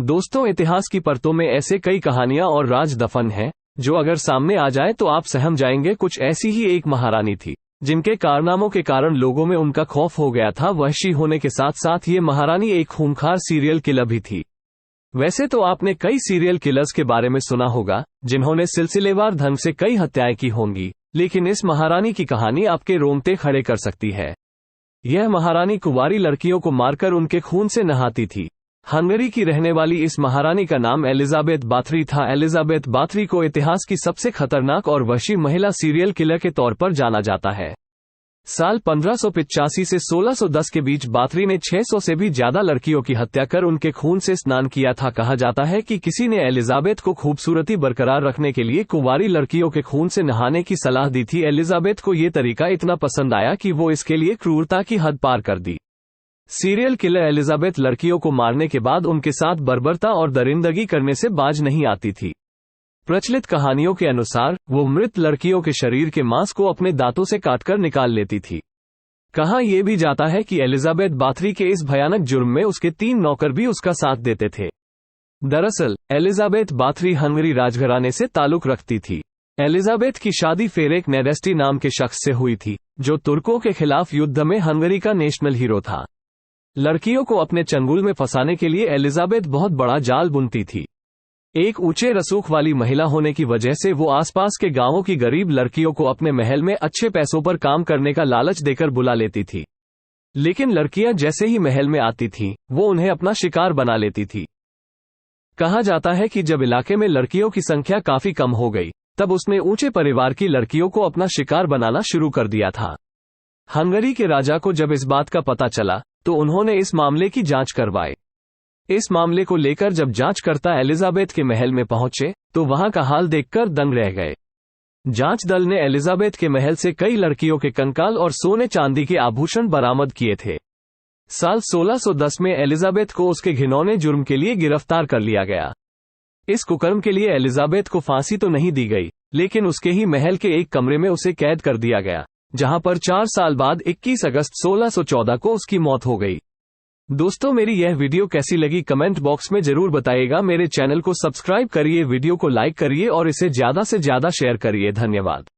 दोस्तों, इतिहास की परतों में ऐसे कई कहानियां और राज दफन हैं जो अगर सामने आ जाए तो आप सहम जाएंगे। कुछ ऐसी ही एक महारानी थी जिनके कारनामों के कारण लोगों में उनका खौफ हो गया था। वहशी होने के साथ साथ ये महारानी एक खूंखार सीरियल किलर भी थी। वैसे तो आपने कई सीरियल किलर्स के बारे में सुना होगा जिन्होंने सिलसिलेवार ढंग से कई हत्याएं की होंगी, लेकिन इस महारानी की कहानी आपके रोंगटे खड़े कर सकती है। यह महारानी कुंवारी लड़कियों को मारकर उनके खून से नहाती थी। हंगरी की रहने वाली इस महारानी का नाम एलिजाबेथ बाथरी था। एलिजाबेथ बाथरी को इतिहास की सबसे खतरनाक और वहशी महिला सीरियल किलर के तौर पर जाना जाता है। साल 1585 से 1610 के बीच बाथरी ने 600 से भी ज्यादा लड़कियों की हत्या कर उनके खून से स्नान किया था। कहा जाता है कि किसी ने एलिजाबेथ को खूबसूरती बरकरार रखने के लिए कुंवारी लड़कियों के खून से नहाने की सलाह दी थी। एलिजाबेथ को ये तरीका इतना पसंद आया कि वो इसके लिए क्रूरता की हद पार कर दी। सीरियल किलर एलिजाबेथ लड़कियों को मारने के बाद उनके साथ बर्बरता और दरिंदगी करने से बाज नहीं आती थी। प्रचलित कहानियों के अनुसार वो मृत लड़कियों के शरीर के मांस को अपने दांतों से काटकर निकाल लेती थी। कहा यह भी जाता है कि एलिजाबेथ बाथरी के इस भयानक जुर्म में उसके 3 नौकर भी उसका साथ देते थे। दरअसल एलिजाबेथ बाथरी हंगरी राजघराने से ताल्लुक रखती थी। एलिजाबेथ की शादी फेरेक नेडेस्टी नाम के शख्स से हुई थी जो तुर्कों के खिलाफ युद्ध में हंगरी का नेशनल हीरो था। लड़कियों को अपने चंगुल में फंसाने के लिए एलिजाबेथ बहुत बड़ा जाल बुनती थी। एक ऊंचे रसूख वाली महिला होने की वजह से वो आसपास के गांवों की गरीब लड़कियों को अपने महल में अच्छे पैसों पर काम करने का लालच देकर बुला लेती थी। लेकिन लड़कियां जैसे ही महल में आती थीं, वो उन्हें अपना शिकार बना लेती थी। कहा जाता है कि जब इलाके में लड़कियों की संख्या काफी कम हो गई, तब उसने ऊंचे परिवार की लड़कियों को अपना शिकार बनाना शुरू कर दिया था। हंगरी के राजा को जब इस बात का पता चला तो उन्होंने इस मामले की जांच करवाई। इस मामले को लेकर जब जांचकर्ता एलिजाबेथ के महल में पहुंचे तो वहां का हाल देखकर दंग रह गए। जांच दल ने एलिजाबेथ के महल से कई लड़कियों के कंकाल और सोने चांदी के आभूषण बरामद किए थे। साल 1610 में एलिजाबेथ को उसके घिनौने जुर्म के लिए गिरफ्तार कर लिया गया। इस कुकर्म के लिए एलिजाबेथ को फांसी तो नहीं दी गई, लेकिन उसके ही महल के एक कमरे में उसे कैद कर दिया गया, जहां पर 4 साल बाद 21 अगस्त 1614 को उसकी मौत हो गई। दोस्तों, मेरी यह वीडियो कैसी लगी कमेंट बॉक्स में जरूर बताइएगा। मेरे चैनल को सब्सक्राइब करिए, वीडियो को लाइक करिए और इसे ज्यादा से ज्यादा शेयर करिए। धन्यवाद।